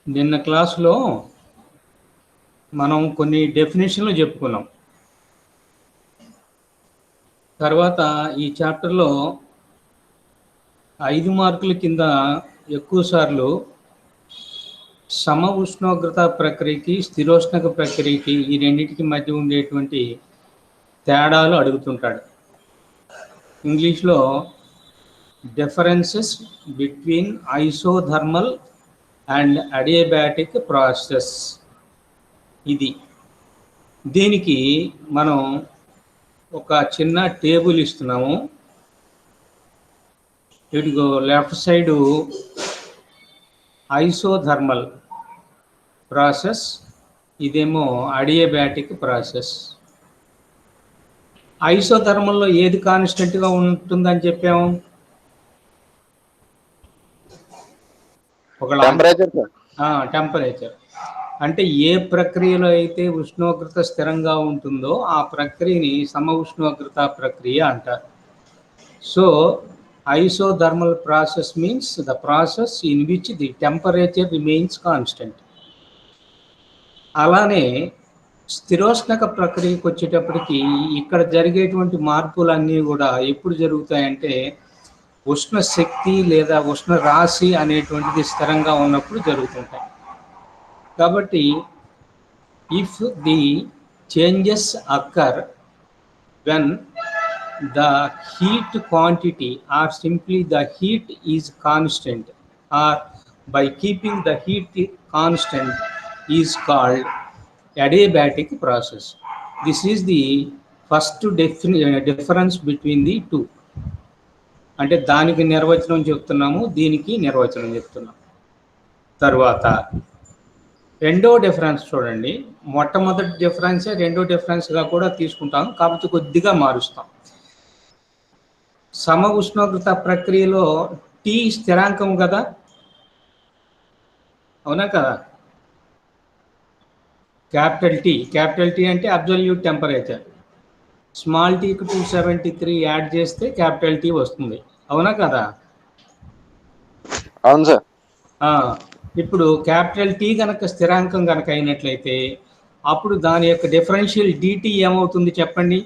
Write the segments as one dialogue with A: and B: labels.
A: నిన్న క్లాసులో మనం కొన్ని డెఫినేషన్లు చెప్పుకున్నాం. తర్వాత ఈ చాప్టర్లో 5 మార్కుల కింద ఎక్కువ సార్లు సమ ఉష్ణోగ్రత ప్రక్రియకి, స్థిరోష్ణక ప్రక్రియకి ఈ రెండింటికి మధ్య ఉండేటువంటి తేడాలు అడుగుతుంటాడు. ఇంగ్లీష్లో differences between isothermal and adiabatic process. ఇది దీనికి మనం ఒక చిన్న టేబుల్ ఇస్తున్నాము. ఇదిగో లెఫ్ట్ సైడు ఐసోథర్మల్ ప్రాసెస్, ఇదేమో అడియాబాటిక్ ప్రాసెస్. ఐసోథర్మల్లో ఏది కాన్స్టెంట్గా ఉంటుందని చెప్పాము? ఒక టెంపరేచర్. అంటే ఏ ప్రక్రియలో అయితే ఉష్ణోగ్రత స్థిరంగా ఉంటుందో ఆ ప్రక్రియని సమ ఉష్ణోగ్రత ప్రక్రియ అంటారు. So isothermal process means the process in which the temperature remains constant. అలానే స్థిరోష్ణక ప్రక్రియకు వచ్చేటప్పటికి ఇక్కడ జరిగేటువంటి మార్పులన్నీ కూడా ఎప్పుడు జరుగుతాయంటే ఉష్ణ శక్తి లేదా ఉష్ణ రాశి అనేటువంటిది స్థిరంగా ఉన్నప్పుడు జరుగుతుంటాయి. కాబట్టి if the changes occur when the heat quantity or simply the heat is constant or by keeping the heat constant is called adiabatic process. This is the first difference between the two. అంటే దానికి నిర్వచనం చెప్తున్నాము, దీనికి నిర్వచనం చెప్తున్నాము. తర్వాత రెండో difference చూడండి. మొట్టమొదటి డిఫరెన్సే రెండో డిఫరెన్స్గా కూడా తీసుకుంటాం, కాబట్టి కొద్దిగా మారుస్తాం. సమ ఉష్ణోగ్రత ప్రక్రియలో టీ స్థిరాంకం కదా, అవునా కదా? క్యాపిటల్ టీ అంటే అబ్సల్యూట్ టెంపరేచర్. స్మాల్ టీకి 273 యాడ్ చేస్తే క్యాపిటల్ టీ వస్తుంది, అవునా కదా?
B: అవును సార్.
A: ఇప్పుడు క్యాపిటల్ టీ కనుక స్థిరాంకం కనుక అయినట్లయితే అప్పుడు దాని యొక్క డిఫరెన్షియల్ డిటి ఏమవుతుంది చెప్పండి?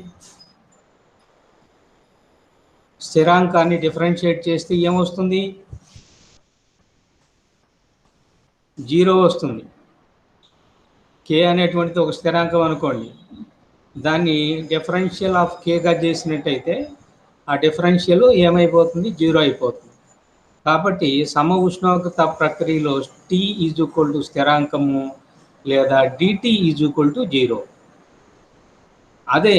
A: స్థిరాంకాన్ని డిఫరెన్షియేట్ చేస్తే ఏమొస్తుంది? 0 వస్తుంది. కే అనేటువంటిది ఒక స్థిరాంకం అనుకోండి, దాన్ని డిఫరెన్షియల్ ఆఫ్ కేగా చేసినట్టయితే ఆ డిఫరెన్షియల్ ఏమైపోతుంది? 0 అయిపోతుంది. కాబట్టి సమ ఉష్ణోగ్రత ప్రక్రియలో టీ ఈజ్ ఈక్వల్ టు స్థిరాంకము లేదా డిటి ఈజ్ ఈక్వల్ టు 0. అదే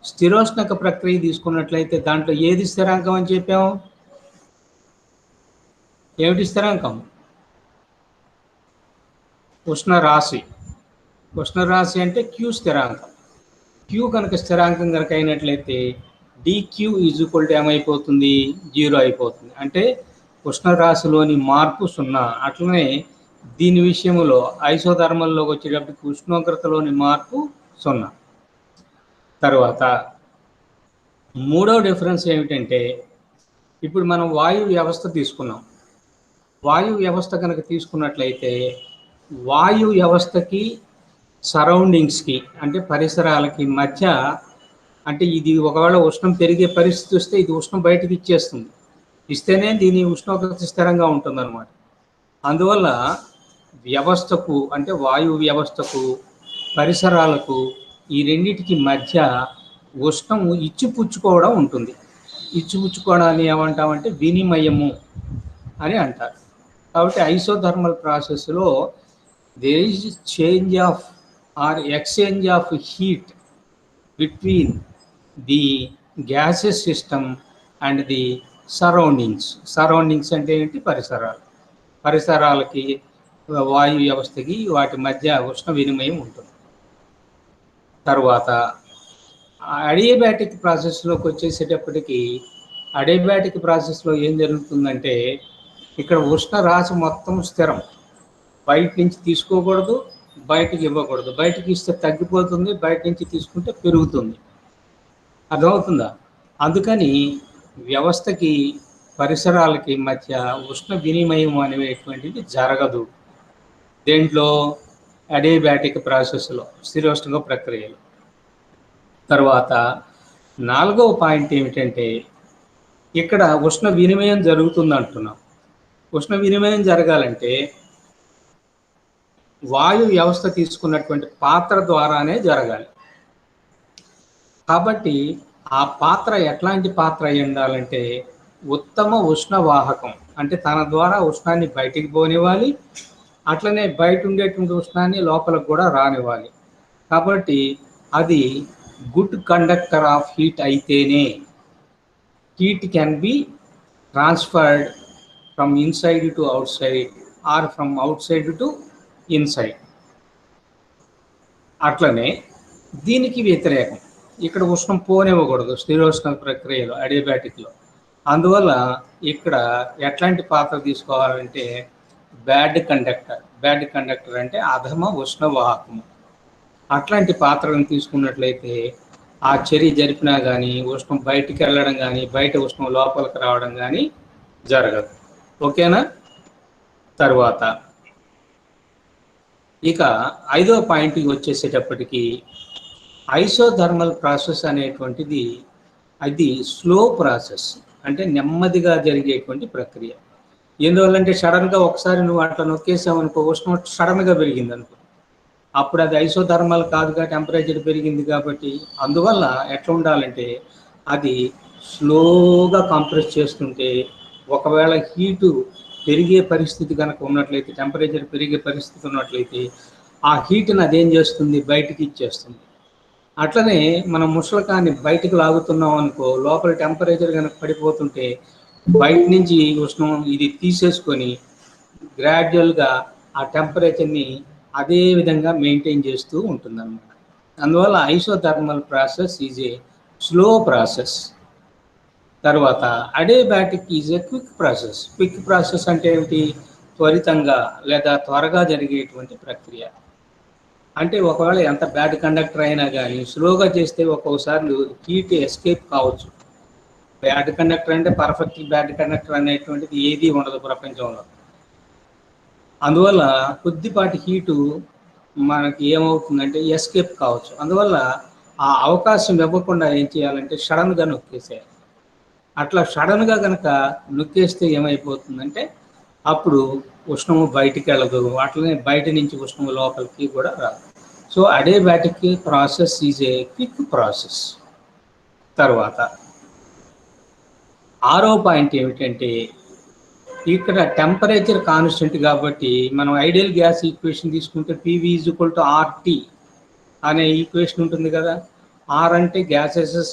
A: స్థిరోష్ణక ప్రక్రియ తీసుకున్నట్లయితే దాంట్లో ఏది స్థిరాంకం అని చెప్పాము? ఏమిటి స్థిరాంకం? ఉష్ణరాశి. ఉష్ణరాశి అంటే క్యూ స్థిరాంకం. క్యూ కనుక స్థిరాంకం కనుక అయినట్లయితే డిక్యూ ఈజ్ ఈక్వల్ టు ఏమైపోతుంది? 0 అయిపోతుంది. అంటే ఉష్ణరాశిలోని మార్పు 0. అట్లనే దీని విషయంలో ఐసోథర్మల్లోకి వచ్చేటప్పటికి ఉష్ణోగ్రతలోని మార్పు 0. తర్వాత మూడవ డిఫరెన్స్ ఏమిటంటే, ఇప్పుడు మనం వాయు వ్యవస్థ తీసుకున్నాం. వాయు వ్యవస్థ కనుక తీసుకున్నట్లయితే వాయు వ్యవస్థకి సరౌండింగ్స్కి అంటే పరిసరాలకి మధ్య, అంటే ఇది ఒకవేళ ఉష్ణం పెరిగే పరిస్థితి వస్తే ఇది ఉష్ణం బయటకు ఇచ్చేస్తుంది, ఇస్తేనే దీని ఉష్ణోగ్రత స్థిరంగా ఉంటుందన్నమాట. అందువల్ల వ్యవస్థకు అంటే వాయు వ్యవస్థకు పరిసరాలకు ఈ రెండింటికి మధ్య ఉష్ణం ఇచ్చిపుచ్చుకోవడం ఉంటుంది. ఇచ్చిపుచ్చుకోవడాన్ని ఏమంటామంటే వినిమయము అని అంటారు. కాబట్టి ఐసోథర్మల్ ప్రాసెస్లో there is change of or exchange of heat between the gases system and the surroundings. Surroundings అంటే ఏంటి? పరిసరాలు. పరిసరాలకి వాయు వ్యవస్థకి వాటి మధ్య ఉష్ణ వినిమయం ఉంటుంది. తర్వాత అడియాబాటిక్ ప్రాసెస్లోకి వచ్చేసేటప్పటికి అడియాబాటిక్ ప్రాసెస్లో ఏం జరుగుతుందంటే ఇక్కడ ఉష్ణ రాశి మొత్తం స్థిరం. బయట నుంచి తీసుకోకూడదు, బయటికి ఇవ్వకూడదు. బయటికి ఇస్తే తగ్గిపోతుంది, బయట నుంచి తీసుకుంటే పెరుగుతుంది. అర్థమవుతుందా? అందుకని వ్యవస్థకి పరిసరాలకి మధ్య ఉష్ణ వినిమయం అనేటువంటిది జరగదు. దేంట్లో అడియాబాటిక్ ప్రాసెస్లో, స్థిరోష్ణక ప్రక్రియలు. తర్వాత 4వ పాయింట్ ఏమిటంటే ఇక్కడ ఉష్ణ వినిమయం జరుగుతుంది అంటున్నాం. ఉష్ణ వినిమయం జరగాలంటే వాయు వ్యవస్థ తీసుకున్నటువంటి పాత్ర ద్వారానే జరగాలి. కాబట్టి ఆ పాత్ర ఎట్లాంటి పాత్ర అయి ఉండాలంటే ఉత్తమ ఉష్ణవాహకం, అంటే తన ద్వారా ఉష్ణాన్ని బయటికి పోనివ్వాలి, అట్లనే బయట ఉండేటువంటి ఉష్ణాన్ని లోపలికి కూడా రానివ్వాలి. కాబట్టి అది గుడ్ కండక్టర్ ఆఫ్ హీట్ అయితేనే heat can be transferred from inside to outside or from outside to inside. అట్లనే దీనికి వ్యతిరేకం, ఇక్కడ ఉష్ణం పోనివ్వకూడదు స్థిరోష్ణ ప్రక్రియలో, అడియాబాటిక్లో. అందువల్ల ఇక్కడ ఎట్లాంటి పాత్ర తీసుకోవాలంటే బ్యాడ్ కండక్టర్. బ్యాడ్ కండక్టర్ అంటే అధమ ఉష్ణవాహకము. అట్లాంటి పాత్రను తీసుకున్నట్లయితే ఆ చర్య జరిపినా కానీ ఉష్ణం బయటికి వెళ్ళడం కానీ బయట ఉష్ణం లోపలికి రావడం కానీ జరగదు. ఓకేనా? తర్వాత ఇక 5వ పాయింట్కి వచ్చేసేటప్పటికి ఐసోథర్మల్ ప్రాసెస్ అనేటువంటిది అది స్లో ప్రాసెస్, అంటే నెమ్మదిగా జరిగేటువంటి ప్రక్రియ. ఎందువల్లంటే సడన్గా ఒకసారి నువ్వు అట్లా నొక్కేసావనుకో, ఉష్ణం సడన్గా పెరిగింది అనుకో, అప్పుడు అది ఐసోథర్మల్ కాదుగా, టెంపరేచర్ పెరిగింది కాబట్టి. అందువల్ల ఎట్లా ఉండాలంటే అది స్లోగా కంప్రెస్ చేస్తుంటే, ఒకవేళ హీటు పెరిగే పరిస్థితి కనుక ఉన్నట్లయితే, టెంపరేచర్ పెరిగే పరిస్థితి ఉన్నట్లయితే ఆ హీట్ని అదేం చేస్తుంది, బయటికి ఇచ్చేస్తుంది. అట్లనే మనం ముసలకాన్ని బయటికి లాగుతున్నాం అనుకో, లోపల టెంపరేచర్ కనుక పడిపోతుంటే బయట నుంచి ఉష్ణం ఇది తీసేసుకొని గ్రాడ్యువల్గా ఆ టెంపరేచర్ని అదే విధంగా మెయింటైన్ చేస్తూ ఉంటుందన్నమాట. అందువల్ల isothermal process is a slow process. తర్వాత adiabatic is a quick process. Quick process అంటే ఏమిటి? త్వరితంగా లేదా త్వరగా జరిగేటువంటి ప్రక్రియ. అంటే ఒకవేళ ఎంత బ్యాడ్ కండక్టర్ అయినా కానీ స్లోగా చేస్తే ఒక్కోసారి హీట్ ఎస్కేప్ కావచ్చు. బ్యాడ్ కండక్టర్ అంటే పర్ఫెక్ట్ బ్యాడ్ కండక్టర్ అనేటువంటిది ఏది ఉండదు ప్రపంచంలో. అందువల్ల కొద్దిపాటి హీటు మనకి ఏమవుతుందంటే ఎస్కేప్ కావచ్చు. అందువల్ల ఆ అవకాశం ఇవ్వకుండా ఏం చేయాలంటే సడన్గా నొక్కేసేయాలి. అట్లా సడన్గా కనుక నొక్కేస్తే ఏమైపోతుందంటే అప్పుడు ఉష్ణము బయటికి వెళ్ళదు, అట్లనే బయట నుంచి ఉష్ణము లోపలికి కూడా రాదు. So adiabatic process is a quick process. తర్వాత 6వ పాయింట్ ఏమిటంటే ఇక్కడ టెంపరేచర్ కాన్స్టెంట్ కాబట్టి మనం ఐడియల్ గ్యాస్ ఈక్వేషన్ తీసుకుంటే PV = RT అనే ఈక్వేషన్ ఉంటుంది కదా. ఆర్ అంటే గ్యాసెస్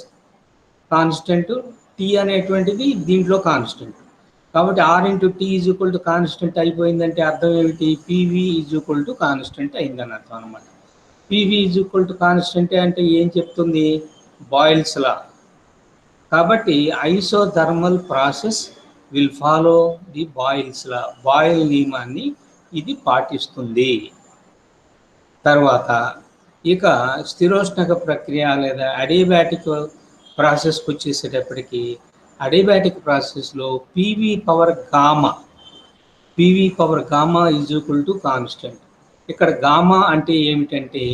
A: కాన్స్టెంట్, టీ అనేటువంటిది దీంట్లో కాన్స్టెంట్. కాబట్టి R/T కాన్స్టెంట్ అయిపోయిందంటే అర్థం ఏమిటి? PV కాన్స్టెంట్ అయిందని అర్థం అనమాట. PV కాన్స్టెంట్ అంటే ఏం చెప్తుంది? Boyle's law. కాబట్టి isothermal process will follow the Boyle's law. Boyle నియమాన్ని ఇది పాటిస్తుంది. తర్వాత ఇక స్థిరోష్ణక ప్రక్రియ లేదా అడియాబాటిక్ ప్రాసెస్కి వచ్చేసేటప్పటికి అడియాబాటిక్ ప్రాసెస్లో PV పవర్ గామా కాన్స్టెంట్. ఇక్కడ గామా అంటే ఏమిటంటే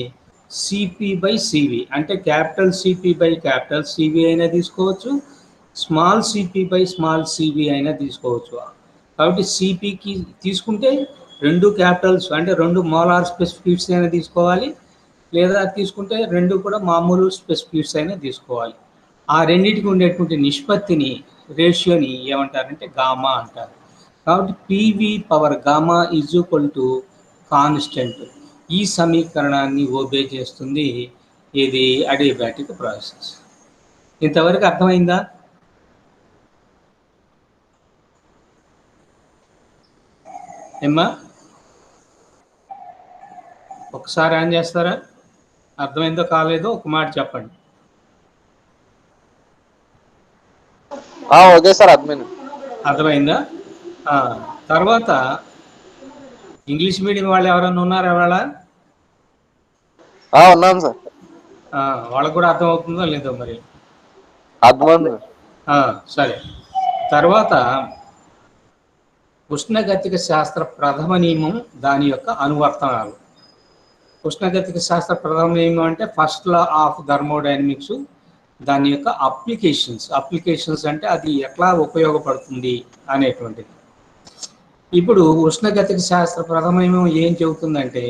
A: CP/CV, అంటే క్యాపిటల్ CP/CV అయినా తీసుకోవచ్చు, స్మాల్ CP/స్మాల్ CV అయినా తీసుకోవచ్చు. కాబట్టి CPకి తీసుకుంటే 2 క్యాపిటల్స్ అంటే 2 మోలార్ స్పెసిఫిక్ అయినా తీసుకోవాలి, లేదా తీసుకుంటే 2 కూడా మామూలు స్పెసిఫిక్స్ అయినా తీసుకోవాలి. ఆ రెండింటికి ఉండేటువంటి నిష్పత్తిని, రేషియోని ఏమంటారంటే గామా అంటారు. కాబట్టి PV పవర్ గామా = కాన్స్టెంట్. ఈ సమీకరణాన్ని ఓబే చేస్తుంది ఇది అడియాబాటిక్ ప్రాసెస్. ఇంతవరకు అర్థమైందా? ఏమ్మా, ఒకసారి ఆన్ చేస్తారా? అర్థమైందో కాలేదో ఒక మాట చెప్పండి.
B: ఓకే సార్,
A: అర్థమైందా? తర్వాత ఇంగ్లీష్ మీడియం వాళ్ళు ఎవరైనా ఉన్నారా వాళ్ళ?
B: ఉన్నాను సార్.
A: వాళ్ళకు కూడా అర్థం అవుతుందో లేదో మరి.
B: అర్థమైంది.
A: సరే. తర్వాత ఉష్ణగతిక శాస్త్ర ప్రథమ నియమం దాని యొక్క అనువర్తనాలు. ఉష్ణగతిక శాస్త్ర ప్రథమ నియమం అంటే ఫస్ట్ లా ఆఫ్ థర్మోడైనమిక్స్, దాని యొక్క అప్లికేషన్స్ అంటే అది ఎట్లా ఉపయోగపడుతుంది అనేటువంటిది. ఇప్పుడు ఉష్ణగతిక శాస్త్ర ప్రథమ నియమం ఏం చెబుతుందంటే,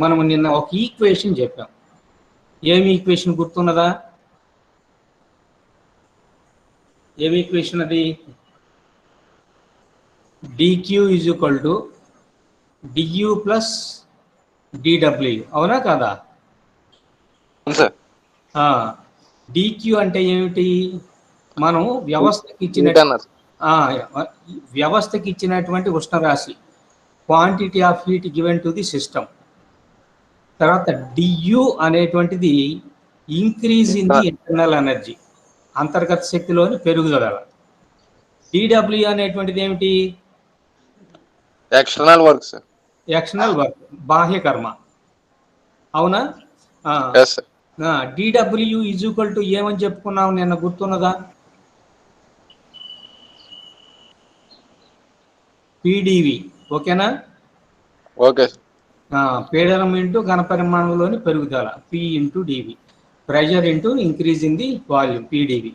A: మనం నిన్న ఒక ఈక్వేషన్ చెప్పాం. ఏమి ఈక్వేషన్ గుర్తున్నదా? ఏమి ఈక్వేషన్ అది? dq is equal to du plus dw, అవునా కదా? dq అంటే ఏమిటి? మనం వ్యవస్థకి ఇచ్చినటువంటి ఉష్ణరాశి, quantity of heat given to the system. తర్వాత du అనేటువంటిది increase in the internal energy, అంతర్గత శక్తిలోని పెరుగుదల. dw అనేటువంటిది ఏమిటి?
B: ఎక్స్టర్నల్ వర్క్,
A: బాహ్య కర్మ, అవునా? dw ఈజ్ ఈక్వల్ టు ఏమని చెప్పుకున్నాం నిన్న, గుర్తున్నదా? pdv, ఓకేనా?
B: ఓకే.
A: పీడనం ఇంటూ ఘనపరిమాణంలోని పెరుగుదల, p into dv, pressure into increase in the volume, pdv.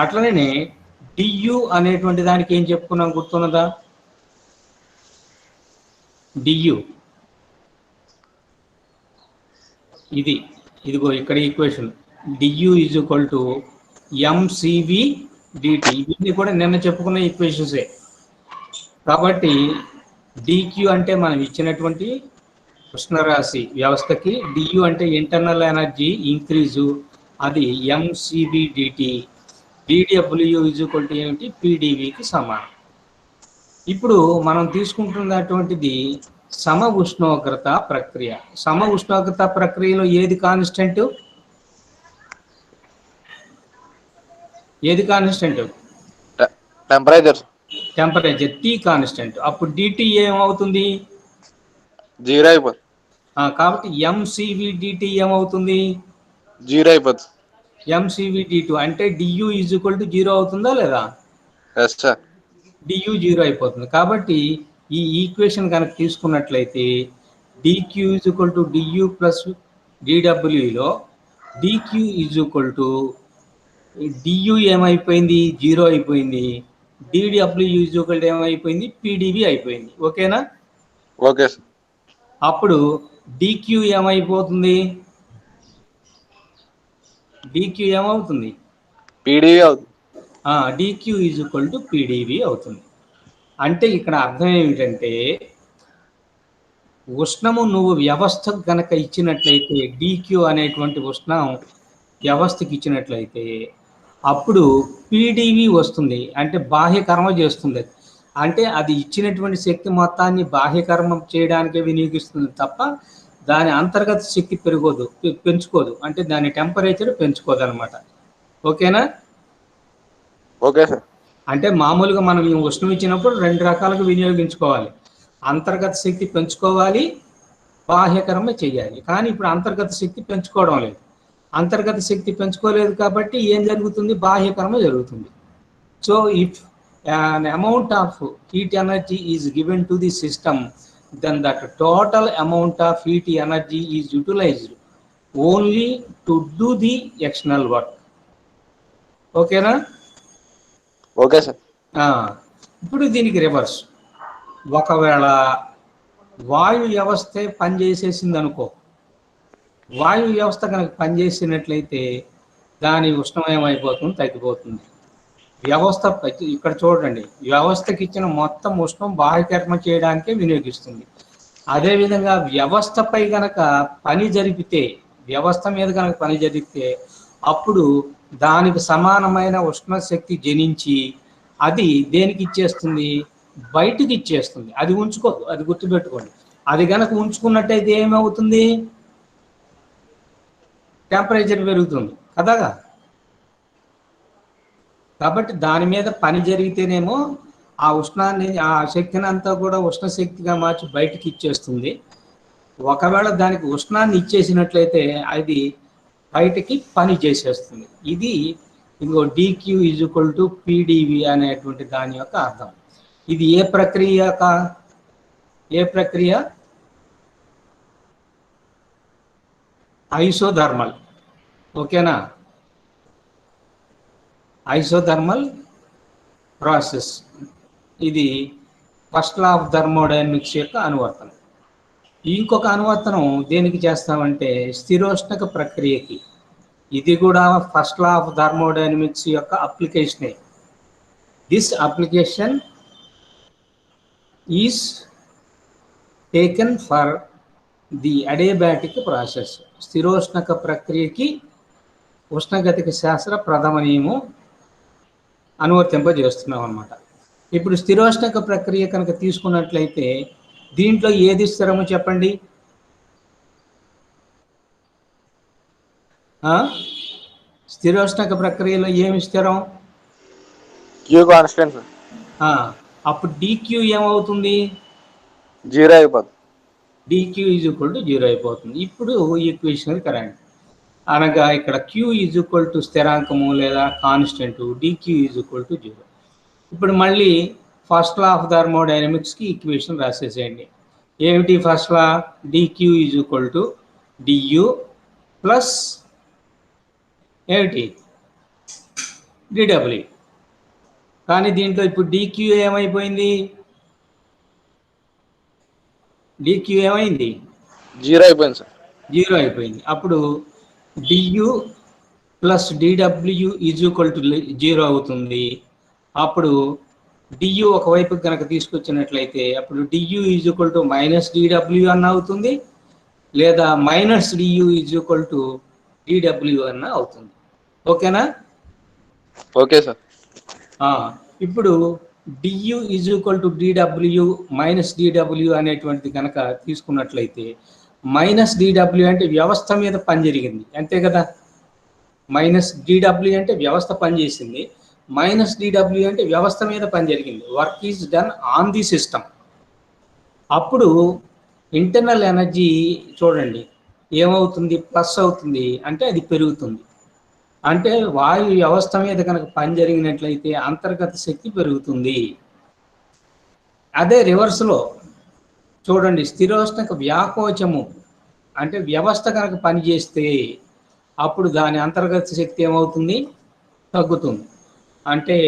A: అట్లనే du అనేటువంటి దానికి ఏం చెప్పుకున్నాం, గుర్తున్నదా? du ఇదిగో ఇక్కడ equation, du is equal to mcv dt. ఇవన్నీ కూడా నిన్న చెప్పుకున్న ఈక్వేషన్సే. కాబట్టి dq అంటే మనం ఇచ్చినటువంటి ఉష్ణరాశి వ్యవస్థకి, du అంటే ఇంటర్నల్ ఎనర్జీ ఇంక్రీజు, అది mcv dt, dw is equal to ఏమిటి? pdvకి సమానం. ఇప్పుడు మనం తీసుకుంటున్నటువంటిది సమ ఉష్ణోగ్రత ప్రక్రియ. సమ ఉష్ణోగ్రత ప్రక్రియలో ఏది కాన్స్టెంట్? Temperature T constant. అప్పుడు dt ఏమవుతుంది?
B: 0 అయిపోతుంది.
A: కాబట్టి mcv dt ఏమవుతుంది?
B: 0 అయిపోతుంది.
A: mcv dt అంటే du ఈజ్ ఈక్వల్ టు 0 అవుతుందా లేదా?
B: yes sir.
A: du 0 అయిపోతుంది. కాబట్టి ఈ ఈక్వేషన్ కనుక తీసుకున్నట్లయితే dq is equal to du plus dw లో dq is equal to du ఏమైపోయింది? 0 అయిపోయింది. dw ఈజ్ ఈక్వల్ టు ఏమైపోయింది? pdv అయిపోయింది. ఓకేనా?
B: ఓకే.
A: అప్పుడు dq ఏమైపోతుంది? dq ఏమవుతుంది?
B: pdv అవుతుంది.
A: dq is equal to pdv అవుతుంది. అంటే ఇక్కడ అర్థం ఏమిటంటే, ఉష్ణము నువ్వు వ్యవస్థకు కనుక ఇచ్చినట్లయితే, dq అనేటువంటి ఉష్ణం వ్యవస్థకి ఇచ్చినట్లయితే అప్పుడు pdv వస్తుంది. అంటే బాహ్యకర్మ చేస్తుంది. అంటే అది ఇచ్చినటువంటి శక్తి మొత్తాన్ని బాహ్యకర్మ చేయడానికే వినియోగిస్తుంది తప్ప దాని అంతర్గత శక్తి పెంచుకోదు. అంటే దాని టెంపరేచర్ పెంచుకోదు అనమాట. ఓకేనా?
B: Okay sir.
A: అంటే మామూలుగా మనం ఈ ఉష్ణం ఇచ్చినప్పుడు రెండు రకాలుగా వినియోగించుకోవాలి. అంతర్గత శక్తి పెంచుకోవాలి, బాహ్యకర్మ చేయాలి. కానీ ఇప్పుడు అంతర్గత శక్తి పెంచుకోవడం లేదు. అంతర్గత శక్తి పెంచుకోలేదు కాబట్టి ఏం జరుగుతుంది? బాహ్యకర్మ జరుగుతుంది. So if an amount of heat energy is given to the system, then that total amount of heat energy is utilized only to do the external work. ఓకేనా?
B: Okay sir.
A: ఇప్పుడు దీనికి రివర్స్. ఒకవేళ వాయు వ్యవస్థే పనిచేసేసింది అనుకో, వాయు వ్యవస్థ కనుక పనిచేసినట్లయితే దాని ఉష్ణం ఏమైపోతుంది? తగ్గిపోతుంది. వ్యవస్థ ఇక్కడ చూడండి, వ్యవస్థకి ఇచ్చిన మొత్తం ఉష్ణం బాహ్యకర్మ చేయడానికే వినియోగిస్తుంది. అదేవిధంగా వ్యవస్థపై గనక పని జరిపితే, వ్యవస్థ మీద కనుక పని జరిపితే అప్పుడు దానికి సమానమైన ఉష్ణ శక్తి జనించి అది దేనికి ఇచ్చేస్తుంది? బయటికి ఇచ్చేస్తుంది. అది ఉంచుకోదు, అది గుర్తుపెట్టుకోండి. అది కనుక ఉంచుకున్నట్టయితే ఏమవుతుంది? టెంపరేచర్ పెరుగుతుంది కదా. కాబట్టి దాని మీద పని జరిగితేనేమో ఆ ఉష్ణాన్ని, ఆ శక్తిని అంతా కూడా ఉష్ణ శక్తిగా మార్చి బయటికి ఇచ్చేస్తుంది. ఒకవేళ దానికి ఉష్ణాన్ని ఇచ్చేసినట్లయితే అది బయటికి పని చేసేస్తుంది. ఇది ఇంకో dq is equal to pdv అనేటువంటి దాని యొక్క అర్థం. ఇది ఏ ప్రక్రియ ఐసోథర్మల్. ఓకేనా? Isothermal process. ఇది ఫస్ట్ లా ఆఫ్ థర్మోడైనమిక్స్ యొక్క అనువర్తనం. ఇంకొక అనువర్తనం దేనికి చేస్తామంటే స్థిరోష్ణక ప్రక్రియకి. ఇది కూడా ఫస్ట్ లా ఆఫ్ థర్మోడైనమిక్స్ యొక్క అప్లికేషనే. This application is taken for the adiabatic process. స్థిరోష్ణక ప్రక్రియకి ఉష్ణగతిక శాస్త్ర ప్రథమ నియమం అనువర్తింపజేస్తున్నాం అన్నమాట. ఇప్పుడు స్థిరోష్ణక ప్రక్రియ కనుక తీసుకున్నట్లయితే దీంట్లో ఏది స్థిరము చెప్పండి? స్థిరోష్ణక ప్రక్రియలో ఏమి స్థిరం?
B: Queue constant.
A: అప్పుడు డిక్యూ ఏమవుతుంది?
B: 0 అయిపోతుంది.
A: డిక్యూ ఈజ్ ఈక్వల్ టు 0 అయిపోతుంది. ఇప్పుడు ఈక్వేషన్ కరెంట్ అనగా ఇక్కడ క్యూ ఈజ్ ఈక్వల్ టు స్థిరాంకము లేదా constant, DQ is equal to 0. ఇప్పుడు మళ్ళీ ఫస్ట్ లా ఆఫ్ థర్మోడైనమిక్స్కి ఈక్వేషన్ రాసేసేయండి. ఏమిటి first law? DQ is equal to DU plus ఏమిటి డిడబ్ల్యూ. కానీ దీంట్లో ఇప్పుడు డిక్యూ ఏమైపోయింది? డిక్యూ ఏమైంది?
B: 0 అయిపోయింది సార్.
A: 0 అయిపోయింది. అప్పుడు DU plus DW is equal to 0 అవుతుంది. అప్పుడు డియు ఒకవైపు కనుక తీసుకొచ్చినట్లయితే అప్పుడు DU is equal to minus DW అన్న అవుతుంది, లేదా minus DU is equal to DW అన్న అవుతుంది. ఓకేనా?
B: Okay sir.
A: ఇప్పుడు DU is equal to DW minus DW అనేటువంటిది కనుక తీసుకున్నట్లయితే మైనస్ డిడబ్ల్యూ అంటే వ్యవస్థ మీద పని జరిగింది, అంతే కదా? మైనస్ డిడబ్ల్యూ అంటే వ్యవస్థ పనిచేసింది, మైనస్ డిడబ్ల్యూ అంటే వ్యవస్థ మీద పని జరిగింది. Work is done on the system. అప్పుడు ఇంటర్నల్ ఎనర్జీ చూడండి ఏమవుతుంది? ప్లస్ అవుతుంది, అంటే అది పెరుగుతుంది. అంటే వాయు వ్యవస్థ మీద కనుక పని జరిగినట్లయితే అంతర్గత శక్తి పెరుగుతుంది. అదే రివర్స్లో చూడండి, స్థిరోష్ణక వ్యాకోచము అంటే వ్యవస్థ కనుక పనిచేస్తే అప్పుడు దాని అంతర్గత శక్తి ఏమవుతుంది? తగ్గుతుంది. అంటే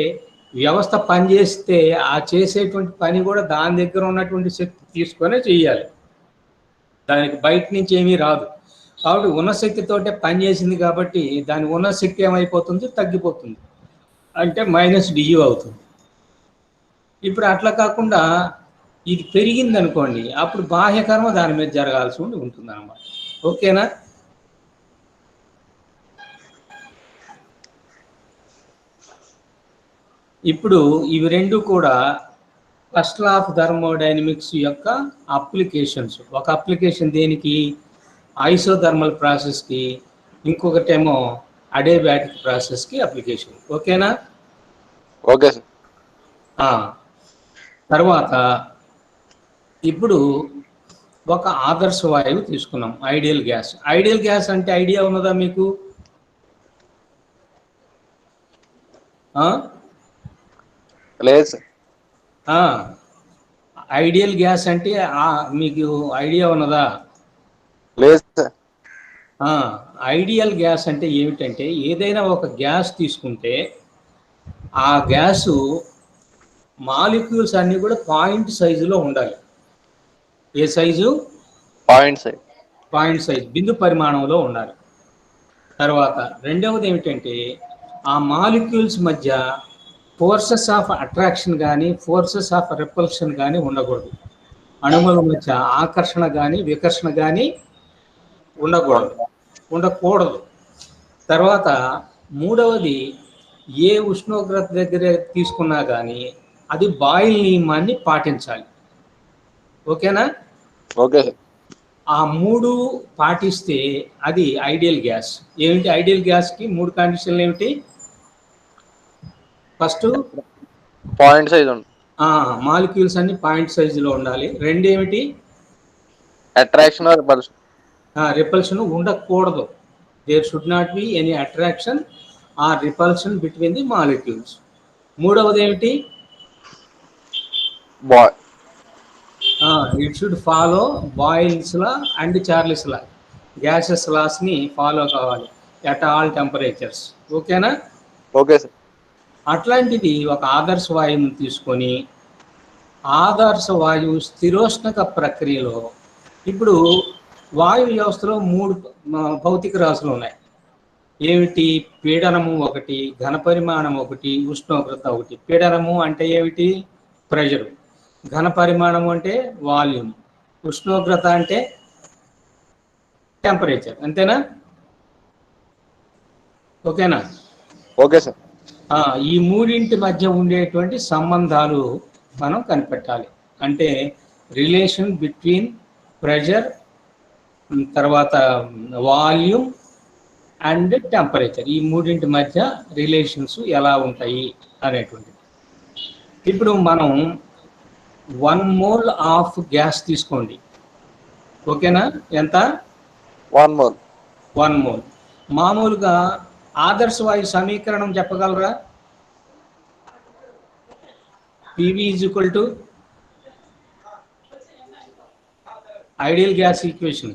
A: వ్యవస్థ పనిచేస్తే ఆ చేసేటువంటి పని కూడా దాని దగ్గర ఉన్నటువంటి శక్తి తీసుకొనే చేయాలి, దానికి బయట నుంచి ఏమీ రాదు. కాబట్టి ఉన్న శక్తితోటే పనిచేసింది కాబట్టి దాని ఉన్న శక్తి ఏమైపోతుంది? తగ్గిపోతుంది, అంటే మైనస్ డియు అవుతుంది. ఇప్పుడు అట్లా కాకుండా ఇది పెరిగింది అనుకోండి, అప్పుడు బాహ్యకర్మ దాని మీద జరగాల్సి ఉంటుంది అన్నమాట. ఓకేనా? ఇప్పుడు ఇవి రెండు కూడా ఫస్ట్ లా ఆఫ్ థర్మోడైనమిక్స్ యొక్క అప్లికేషన్స్. ఒక అప్లికేషన్ దేనికి? ఐసోథర్మల్ ప్రాసెస్కి, ఇంకొకటేమో అడియాబాటిక్ ప్రాసెస్కి అప్లికేషన్. ఓకేనా?
B: Okay sir.
A: తర్వాత ఇప్పుడు ఒక ఆదర్శ వాయువు తీసుకున్నాం, ఐడియల్ గ్యాస్. ఐడియల్ గ్యాస్ అంటే ఐడియా ఉన్నదా మీకు?
B: లేదు సార్.
A: ఐడియల్ గ్యాస్ అంటే మీకు ఐడియా ఉన్నదా?
B: లేదు సార్.
A: ఐడియల్ గ్యాస్ అంటే ఏమిటంటే ఏదైనా ఒక గ్యాస్ తీసుకుంటే ఆ గ్యాసు మాలిక్యూల్స్ అన్నీ కూడా పాయింట్ సైజులో ఉండాలి. ఏ సైజు? పాయింట్ సైజ్, బిందు పరిమాణంలో ఉండాలి. తర్వాత రెండవది ఏమిటంటే ఆ మాలిక్యూల్స్ మధ్య ఫోర్సెస్ ఆఫ్ అట్రాక్షన్ కానీ ఫోర్సెస్ ఆఫ్ రిపల్షన్ కానీ ఉండకూడదు. అణువుల మధ్య ఆకర్షణ కానీ వికర్షణ కానీ ఉండకూడదు. తర్వాత మూడవది ఏ ఉష్ణోగ్రత దగ్గర తీసుకున్నా కానీ అది బాయిల్ నియమాన్ని పాటించాలి. ఓకేనా?
B: ఓకే.
A: ఆ మూడు పాటిస్తే అది ఐడియల్ గ్యాస్. ఏమిటి ఐడియల్ గ్యాస్కి మూడు కండిషన్లు ఏమిటి? ఫస్ట్
B: పాయింట్ సైజ్ ఉండాలి,
A: మాలిక్యూల్స్ అన్ని పాయింట్ సైజులో ఉండాలి. రెండు ఏమిటి?
B: Attraction or repulsion.
A: రిపల్షన్ ఉండకూడదు. There should not be any attraction or repulsion between the molecules. మూడవది ఏమిటి?
B: Boy.
A: It should follow Boyle's law and Charles law, gases లాస్ని ఫాలో కావాలి ఎట్ ఆల్ టెంపరేచర్స్. ఓకేనా?
B: Okay sir.
A: అట్లాంటిది ఒక ఆదర్శ వాయువుని తీసుకొని ఆదర్శ వాయువు స్థిరోష్ణక ప్రక్రియలో, ఇప్పుడు వాయు వ్యవస్థలో 3 భౌతిక రాశులు ఉన్నాయి. ఏమిటి? పీడనము ఒకటి, ఘనపరిమాణం ఒకటి, ఉష్ణోగ్రత ఒకటి. పీడనము అంటే ఏమిటి? ప్రెషరు. ఘనపరిమాణం అంటే వాల్యూమ్. ఉష్ణోగ్రత అంటే టెంపరేచర్. అంతేనా? ఓకేనా?
B: Okay sir.
A: ఈ మూడింటి మధ్య ఉండేటువంటి సంబంధాలు మనం కనిపెట్టాలి. అంటే రిలేషన్ బిట్వీన్ ప్రెషర్, తర్వాత వాల్యూమ్ అండ్ టెంపరేచర్, ఈ మూడింటి మధ్య రిలేషన్స్ ఎలా ఉంటాయి అనేటువంటిది. ఇప్పుడు మనం 1 మోల్ ఆఫ్ గ్యాస్ తీసుకోండి. ఓకేనా? ఎంత?
B: 1 మోల్.
A: 1 మోల్. మామూలుగా ఆదర్శ వాయు సమీకరణం చెప్పగలరా? PV is equal to ideal gas equation.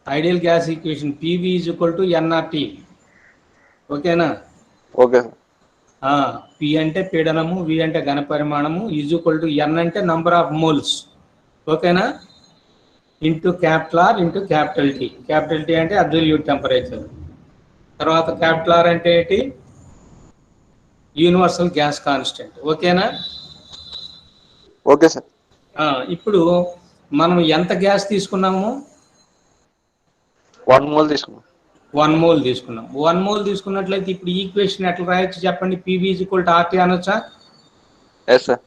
A: Ideal gas equation PV is equal to NRT. ఓకేనా?
B: Okay sir.
A: P అంటే పీడనము, V అంటే ఘనపరిమాణము, ఈజ్ ఈక్వల్ టు N అంటే నంబర్ ఆఫ్ మోల్స్. ఓకేనా? Into capital R into capital T. Capital T అంటే absolute temperature. తర్వాత capital R అంటే ఏంటి? Universal gas constant. ఓకేనా?
B: Okay sir.
A: ఇప్పుడు మనం ఎంత గ్యాస్ తీసుకున్నాము?
B: 1 మోల్ తీసుకున్నాం.
A: 1 మోల్ తీసుకున్నాం. 1 మోల్ తీసుకున్నట్లయితే ఇప్పుడు ఈక్వేషన్ ఎట్లా రాయొచ్చు చెప్పండి? PV is equal to RT అనొచ్చా?
B: Yes sir.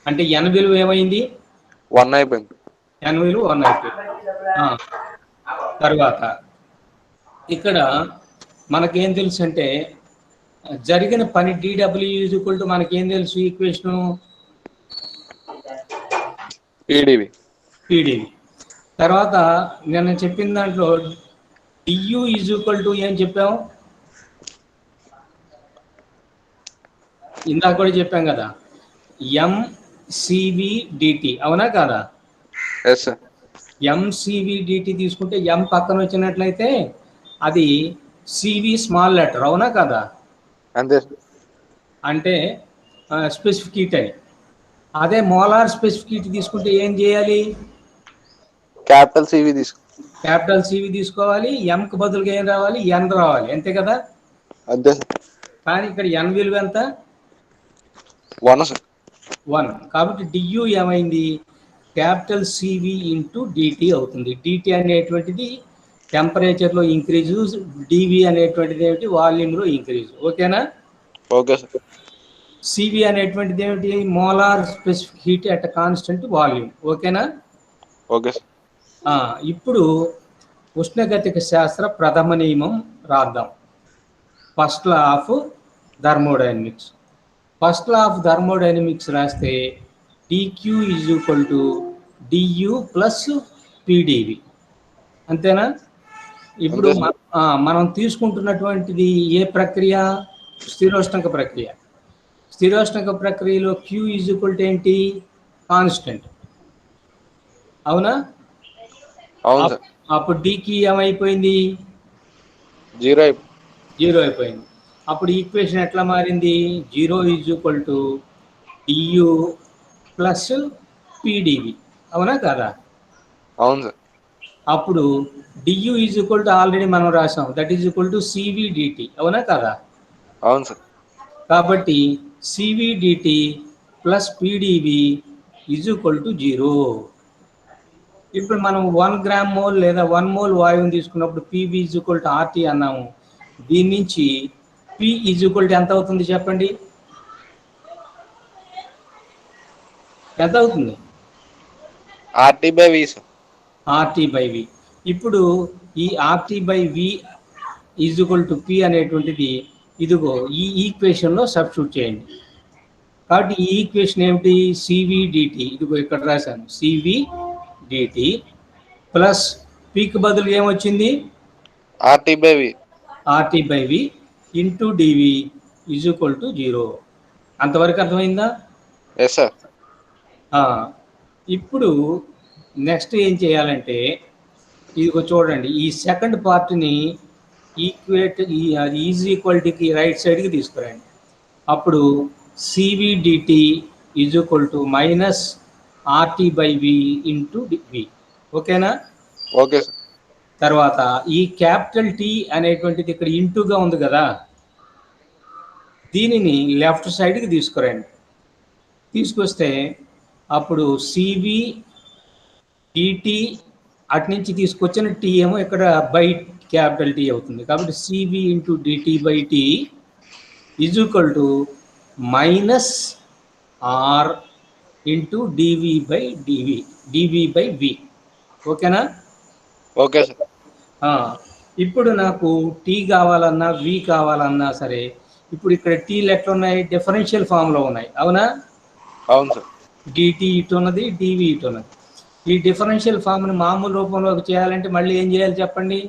A: అంటే N విలువ ఏమైంది?
B: 1 అయిపోయింది.
A: N విలువ 1 అయిపోయింది. తర్వాత ఇక్కడ మనకేం తెలుసు అంటే జరిగిన పని DW ఈజ్ ఈక్వల్ టు మనకేం తెలుసు ఈక్వేషను? PdV. తర్వాత నేను చెప్పిన దాంట్లో DU ఈజ్ ఈక్వల్ టు ఏం చెప్పాము? ఇందాక కూడా చెప్పాం కదా, MCV/dt. అవునా కాదా?
B: Yes sir.
A: MCV/dt తీసుకుంటే M పక్కన వచ్చినట్లయితే అది CV స్మాల్ లెటర్. అవునా కదా?
B: అంతే సార్.
A: అంటే స్పెసిఫిక్ హీట్ అని. అదే మోలార్ స్పెసిఫిక్ హీట్ తీసుకుంటే ఏం చేయాలి?
B: క్యాపిటల్ CV తీసుకో.
A: క్యాపిటల్ CV తీసుకోవాలి. ఎంకి బదులుగా ఏం రావాలి? N రావాలి. అంతే కదా?
B: అంతే సార్.
A: కానీ ఇక్కడ N విలువ ఎంత?
B: 1 సార్.
A: 1. కాబట్టి DU ఏమైంది? క్యాపిటల్ CV ఇంటూ DT అవుతుంది. DT అనేటువంటిది టెంపరేచర్లో ఇంక్రీజు, DV అనేటువంటిది ఏమిటి? వాల్యూమ్లో ఇంక్రీజు. ఓకేనా?
B: Okay sir.
A: CV అనేటువంటిది ఏమిటి? Molar specific heat at constant volume. ఓకేనా?
B: Okay sir.
A: ఇప్పుడు ఉష్ణగతిక శాస్త్ర ప్రథమ నియమం రాద్దాం. First law of thermodynamics. First law of thermodynamics రాస్తే DQ is equal to DU plus PdV. అంతేనా? ఇప్పుడు మనం తీసుకుంటున్నటువంటిది ఏ ప్రక్రియ? స్థిరోష్ణక ప్రక్రియ. స్థిరోష్ణక ప్రక్రియలో Q ఈజ్ ఈక్వల్ టు ఏంటి? కాన్స్టెంట్. అవునా?
B: అవును సార్.
A: అప్పుడు DQ ఏమైపోయింది?
B: 0
A: అయిపోయింది. అప్పుడు ఈక్వేషన్ ఎట్లా మారింది? 0 is equal to DU plus PdV. అవునా కదా?
B: అవును సార్.
A: అప్పుడు DU is equal to already మనం రాసాం, that is equal to CV/dt. అవునా కదా?
B: అవును సార్.
A: కాబట్టి CV/dt plus PdV is equal to 0. ఇప్పుడు మనం 1 గ్రామ్ మోల్ లేదా 1 మోల్ వాయువుని తీసుకున్నప్పుడు PV is equal to RT అన్నాము. దీని నుంచి P ఈజ్ ఈక్వల్ టు ఎంత అవుతుంది చెప్పండి? ఎంత అవుతుంది?
B: RT/V sir.
A: RT/V. ఇప్పుడు ఈ RT/V is equal to P అనేటువంటిది ఇదిగో ఈ ఈక్వేషన్లో సబ్స్టిట్యూట్ చేయండి. కాబట్టి ఈ ఈక్వేషన్ ఏమిటి? CV/dt. ఇదిగో ఇక్కడ రాశాను, CV/dt ప్లస్ Pకి బదులు ఏమొచ్చింది?
B: RT by V.
A: RT by V into dV is equal to 0. అంతవరకు అర్థమైందా?
B: Yes, sir.
A: ఇప్పుడు నెక్స్ట్ ఏం చేయాలంటే ఇదిగో చూడండి, ఈ సెకండ్ పార్ట్ని ఈక్వేట్ ఈజ్ ఈక్వాలిటీకి రైట్ సైడ్కి తీసుకురండి. అప్పుడు CVDT is equal to minus RT by V into V. ఓకేనా?
B: Okay sir.
A: తర్వాత ఈ క్యాపిటల్ టీ అనేటువంటిది ఇక్కడ ఇంటూగా ఉంది కదా, దీనిని లెఫ్ట్ సైడ్కి తీసుకురండి. తీసుకొస్తే అప్పుడు సివి డిటి అటు నుంచి తీసుకొచ్చిన టీ ఏమో ఇక్కడ బై క్యాపిటల్ టీ అవుతుంది. కాబట్టి CV into DT by T is equal to minus R into DV by DV, DV by V. ఓకేనా?
B: Okay sir.
A: ఇప్పుడు నాకు టీ కావాలన్నా వి కావాలన్నా సరే, ఇప్పుడు ఇక్కడ టీలు ఎట్లున్నాయి? డిఫరెన్షియల్ ఫామ్లో ఉన్నాయి, అవునా?
B: అవును సార్.
A: డిటి ఇటు ఉన్నది, డివి ఇటు ఉన్నది. ఈ డిఫరెన్షియల్ ఫామ్ని మామూలు రూపంలోకి చేయాలంటే మళ్ళీ ఏం చేయాలి చెప్పండి?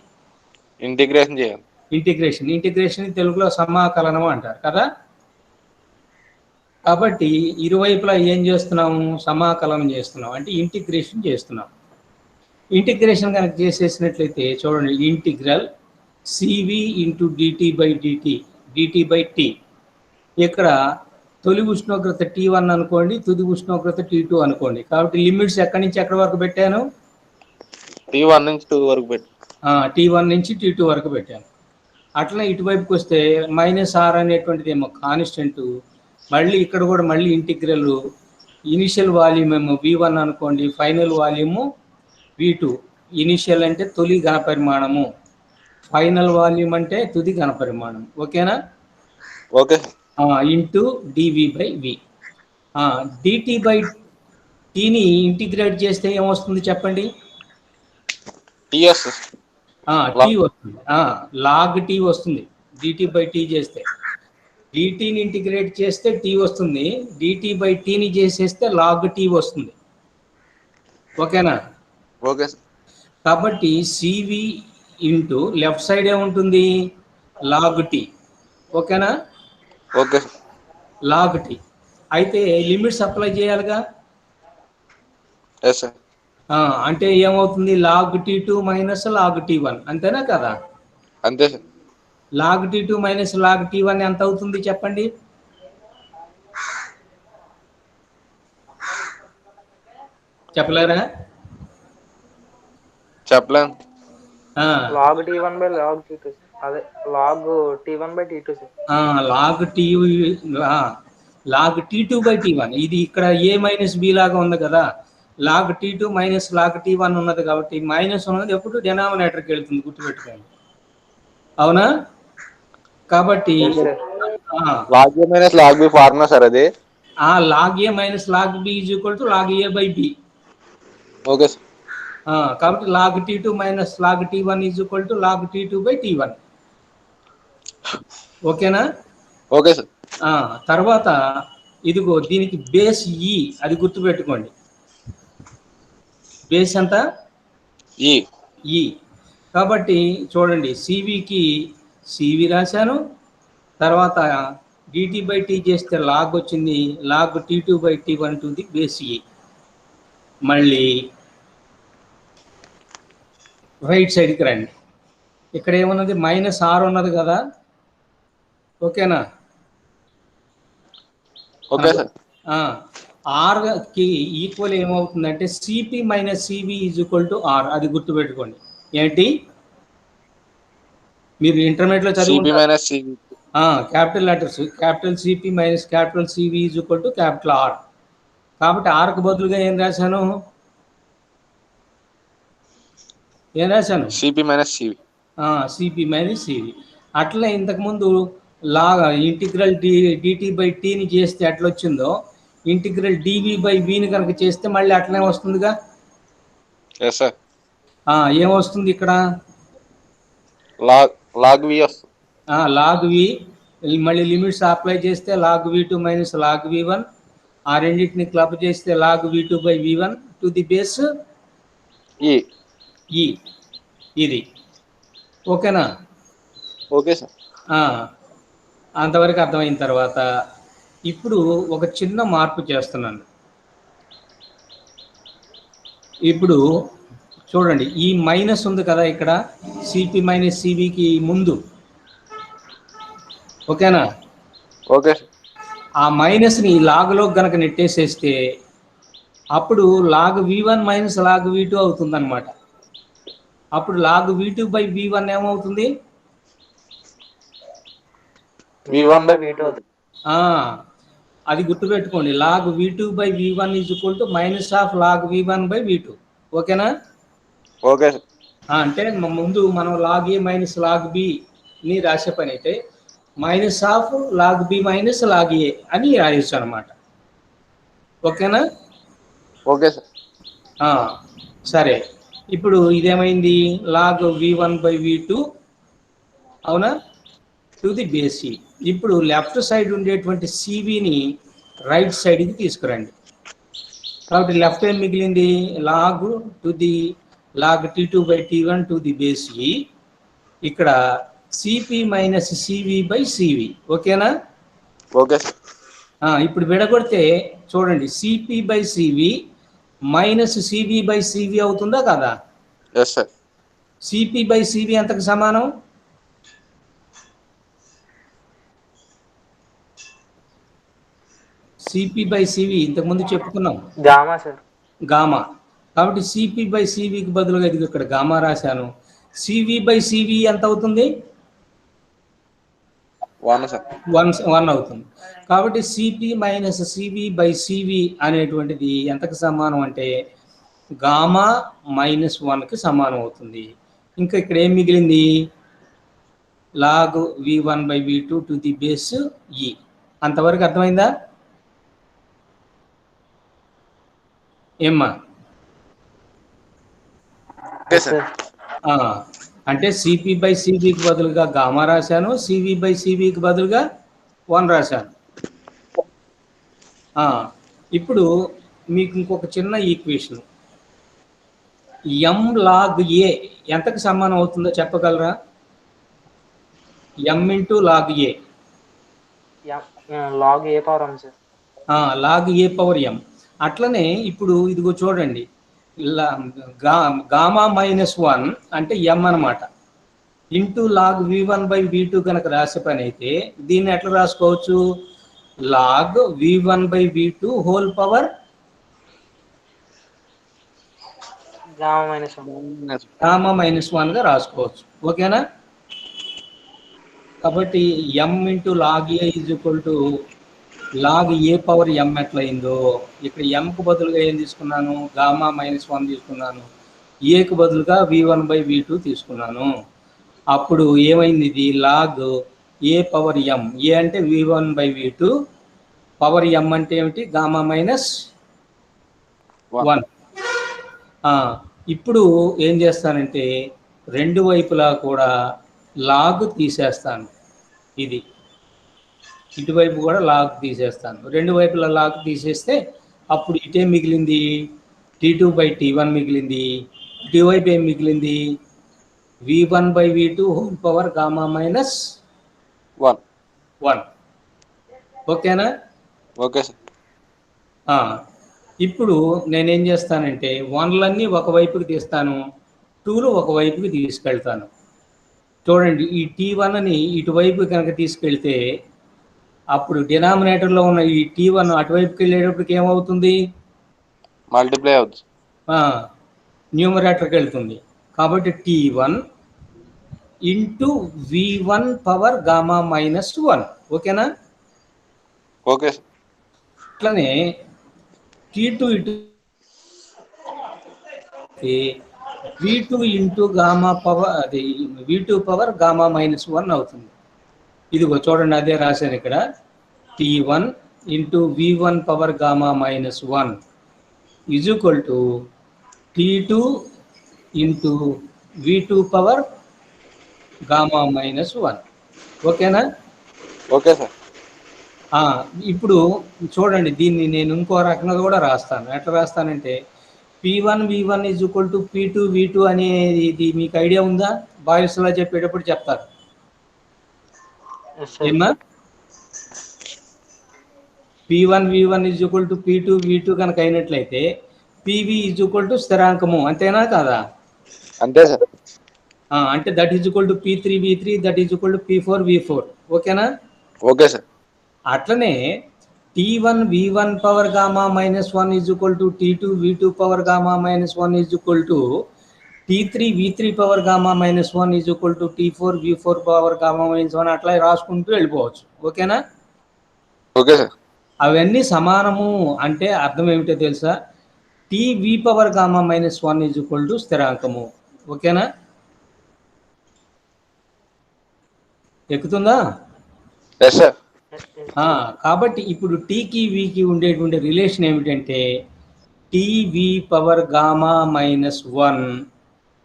B: ఇంటిగ్రేషన్ చేయాలి.
A: ఇంటిగ్రేషన్ తెలుగులో సమాకలనం అంటారు కదా. కాబట్టి ఇరువైపులా ఏం చేస్తున్నాము? సమాకలనం చేస్తున్నాం, అంటే ఇంటిగ్రేషన్ చేస్తున్నాం. ఇంటిగ్రేషన్ కనుక చేసేసినట్లయితే చూడండి, integral CV into DT by dT, dT by T. ఇక్కడ తొలి ఉష్ణోగ్రత T1 అనుకోండి, తుది ఉష్ణోగ్రత T2 అనుకోండి. కాబట్టి లిమిట్స్ ఎక్కడి నుంచి ఎక్కడి వరకు పెట్టాను?
B: T1 నుంచి 2 వరకు పెట్టాను.
A: T1 నుంచి T2 వరకు పెట్టాను. అట్లా ఇటువైపుకి వస్తే మైనస్ ఆర్ అనేటువంటిది ఏమో కాన్స్టెంట్. మళ్ళీ ఇక్కడ కూడా మళ్ళీ ఇంటిగ్రల్, ఇనిషియల్ వాల్యూమ్ ఏమో V1 అనుకోండి, ఫైనల్ వాల్యూము V2. ఇనిషియల్ అంటే తొలి ఘనపరిమాణము, ఫైనల్ వాల్యూమ్ అంటే తుది ఘనపరిమాణం. ఓకేనా?
B: Okay.
A: Into DV by V. DT by టీని ఇంటిగ్రేట్ చేస్తే ఏమొస్తుంది చెప్పండి?
B: టీ వస్తుంది.
A: టీ వస్తుంది, లాగ్ టీ వస్తుంది. డిటి బై టీ చేస్తే, డిటిని ఇంటిగ్రేట్ చేస్తే టీ వస్తుంది, డిటి బై టీని చేసేస్తే లాగ్ టీ వస్తుంది. ఓకేనా?
B: Okay sir.
A: కాబట్టి సివి ఇంటూ లెఫ్ట్ సైడ్ ఏముంటుంది? Log T. ఓకేనా?
B: ఓకే.
A: Log T. అయితే లిమిట్స్ అప్లై చేయాలిగా.
B: Yes sir.
A: అంటే ఏమవుతుంది? Log T2 minus log T1, అంతేనా కదా?
B: అంతే sir.
A: Log T2 minus log T1 ఎంత అవుతుంది చెప్పండి? చెప్పలేరా?
B: చెప్పలేం.
C: log T1 by log T2, అదే log T1 by T2
A: log T2 by T1. ఇది ఇక్కడ ఏ మైనస్ బి లాగా ఉంది కదా. Log T2 minus log T1 ఉన్నది కాబట్టి మైనస్ ఉన్నది ఎప్పుడు డెనామినేటర్కి వెళ్తుంది, గుర్తుపెట్టుకోండి. అవునా? కాబట్టి
B: log A minus log B formula sir అది.
A: Log A minus log B is equal to log A by B.
B: Okay sir.
A: కాబట్టి log T2 minus log T1 is equal to log T2 by T1. ఓకేనా?
B: Okay sir.
A: తర్వాత ఇదిగో దీనికి base ఈ, అది గుర్తుపెట్టుకోండి. Base ఎంత? ఈ. కాబట్టి చూడండి, సివికి సివి రాశాను, తర్వాత డిటి బై టీ చేస్తే లాగ్ వచ్చింది, log T2 by T1 to the base e. మళ్ళీ రైట్ సైడ్కి రండి. ఇక్కడ ఏమున్నది? మైనస్ ఆర్ ఉన్నది కదా. ఓకేనా?
B: Okay sir.
A: ఆర్కి ఈక్వల్ ఏమవుతుందంటే CP minus CV is equal to R. అది గుర్తుపెట్టుకోండి. ఏంటి? మీరు ఇంటర్మీడియట్లో చదువుకుంటారు, capital letters, capital CP minus capital CV is equal to capital R. కాబట్టి ఆర్కి బదులుగా ఏం రాశాను?
B: CP minus CV.
A: CP minus CV. అట్లా ఇంతకుముందు లాగా ఇంటిగ్రల్ డిటి బై టీని చేస్తే ఎట్లా వచ్చిందో, ఇంటిగ్రల్ డివి బై విని కనుక చేస్తే మళ్ళీ అట్లనే వస్తుందిగా. ఏమొస్తుంది ఇక్కడ?
B: లాగ్ వి వస్తుంది.
A: Log V. మళ్ళీ లిమిట్స్ అప్లై చేస్తే log V2 minus log V1. ఆ రెండింటిని క్లబ్ చేస్తే log V2 by V1 to the base e. ఇది ఓకేనా?
B: Okay sir.
A: అంతవరకు అర్థమైన తర్వాత ఇప్పుడు ఒక చిన్న మార్పు చేస్తున్నాను. ఇప్పుడు చూడండి, ఈ మైనస్ ఉంది కదా ఇక్కడ, సిపి మైనస్ సివికి ముందు. ఓకేనా?
B: Okay sir.
A: ఆ మైనస్ని లాగ్లో గనక నెట్టేసేస్తే అప్పుడు log V1 minus log V2 అవుతుంది అనమాట. అప్పుడు లాగ్ V2 బై V1 ఏమవుతుంది?
C: V1/V2 అవుతుంది.
A: అది గుర్తుపెట్టుకోండి. Log V2 by V1 is equal to minus of log V1 by V2. ఓకేనా?
B: Okay sir.
A: అంటే ముందు మనం లాగ్ ఏ మైనస్ లాగ్ బిని రాసే పని అయితే minus of log B minus log A అని రాయొచ్చు అనమాట. ఓకేనా?
B: Okay sir.
A: సరే, ఇప్పుడు ఇదేమైంది? లాగ్ V1/V2 అవునా, టు ది బేస్ ఈ. ఇప్పుడు లెఫ్ట్ సైడ్ ఉండేటువంటి సివిని రైట్ సైడ్కి తీసుకురండి. కాబట్టి లెఫ్ట్ ఏం మిగిలింది? Log to the log T2/T1 to the base e. ఇక్కడ సిపి మైనస్ సివి/సివి. ఓకేనా?
B: Okay sir.
A: ఇప్పుడు విడగొడితే చూడండి, సిపి/సివి మైనస్ సివి/సివి అవుతుందా కదా?
B: Yes sir.
A: సిపి/సివి ఎంతకు సమానం? సిపి/సివి ఇంతకుముందు చెప్పుకున్నాం,
C: గామా సార్.
A: గామా. కాబట్టి సిపి/సివికి బదులుగా ఇది ఇక్కడ గామా రాశాను. సివి/సివి ఎంత అవుతుంది?
B: 1 సార్.
A: 1 అవుతుంది. కాబట్టి సిపి మైనస్ సివి/సివి అనేటువంటిది ఎంతకు సమానం అంటే గామా -1కి సమానం అవుతుంది. ఇంకా ఇక్కడ ఏం మిగిలింది? Log V1/V2 to the base ఈ. అంతవరకు అర్థమైందా ఏమ్మా?
B: Okay sir.
A: అంటే సిపి/సివికి బదులుగా గామా రాశాను, సివి/సివికి బదులుగా 1 రాశాను. ఇప్పుడు మీకు ఇంకొక చిన్న ఈక్వేషన్, ఎం లాగ్ ఏ ఎంతకు సమానం అవుతుందో చెప్పగలరా? ఎం into log A.
C: Log A power M sir.
A: Log A power ఎం. అట్లనే ఇప్పుడు ఇదిగో చూడండి, గామా -1 అంటే ఎం అనమాట, ఇంటూ లాగ్ V1/V2 కనుక రాసే పని అయితే దీన్ని ఎట్లా రాసుకోవచ్చు? Log V1/V2 whole power gamma -1గా రాసుకోవచ్చు. ఓకేనా? కాబట్టి M into log A is equal to log A power M ఎట్లయిందో ఇక్కడ ఎంకు బదులుగా ఏం తీసుకున్నాను? గామా -1 తీసుకున్నాను. ఏకు బదులుగా V1/V2 తీసుకున్నాను. అప్పుడు ఏమైంది? ఇది లాగ్ ఏ పవర్ ఎం. ఏ అంటే V1/V2, పవర్ ఎం అంటే ఏమిటి? గామా -1. ఇప్పుడు ఏం చేస్తానంటే రెండు వైపులా కూడా లాగ్ తీసేస్తాను. ఇది ఇటువైపు కూడా లాగ్ తీసేస్తాను. రెండు వైపులా లాగ్ తీసేస్తే అప్పుడు ఇటే మిగిలింది T2/T1 మిగిలింది. ఇటువైపు ఏం మిగిలింది? V1/V2 whole power gamma -1. ఓకేనా?
B: Okay sir.
A: ఇప్పుడు నేనేం చేస్తానంటే 1లన్నీ ఒకవైపుకి తీస్తాను, 2లు ఒకవైపుకి తీసుకెళ్తాను. చూడండి, ఈ T1ని ఇటువైపు కనుక తీసుకెళ్తే అప్పుడు డినామినేటర్లో ఉన్న ఈ T1 అటువైపుకి వెళ్ళేటప్పటికి ఏమవుతుంది?
B: మల్టిప్లై అవుతుంది.
A: న్యూమరేటర్కి వెళ్తుంది. కాబట్టి T1 into V1 power gamma -1. ఓకేనా?
B: Okay sir.
A: అట్లనే T2 ఇటు V2 ఇంటూ గామా పవర్, అది V2 పవర్ గామా -1 అవుతుంది. ఇదిగో చూడండి, అదే రాశాను ఇక్కడ. T1 into V1 power gamma -1 is equal to T2 into V2 power gamma -1. ఓకేనా?
B: Okay sir.
A: ఇప్పుడు చూడండి, దీన్ని నేను ఇంకో రకంగా కూడా రాస్తాను. ఎట్లా రాస్తానంటే P1 V1 is equal to P2 V2 అనేది మీకు ఐడియా ఉందా? బాయిల్స్ లా చెప్పేటప్పుడు చెప్తారు.
C: Yes, sir.
A: ఏమా P1 V1 is equal to P2 V2 కనుక అయినట్లయితే PV ఈజ్ ఈక్వల్ టు స్థిరాంకము, అంతేనా కాదా?
B: అంతే సార్.
A: అంటే that is equal to P3 V3, that is equal to P4 V4. ఓకేనా?
B: Okay sir.
A: అట్లనే T1 V1 power gamma -1 is equal to T2 V2 power gamma -1 is equal to T3 V3 power gamma -1 is equal to T4 V4 power gamma -1 అట్లా రాసుకుంటూ వెళ్ళిపోవచ్చు. ఓకేనా?
B: Okay sir.
A: అవన్నీ సమానము అంటే అర్థం ఏమిటో తెలుసా? TV power gamma -1 is equal to స్థిరాంకము. ఓకేనా? ఎక్కుతుందా?
B: Yes sir.
A: కాబట్టి ఇప్పుడు టీకి వికి ఉండేటువంటి రిలేషన్ ఏమిటంటే TV power gamma -1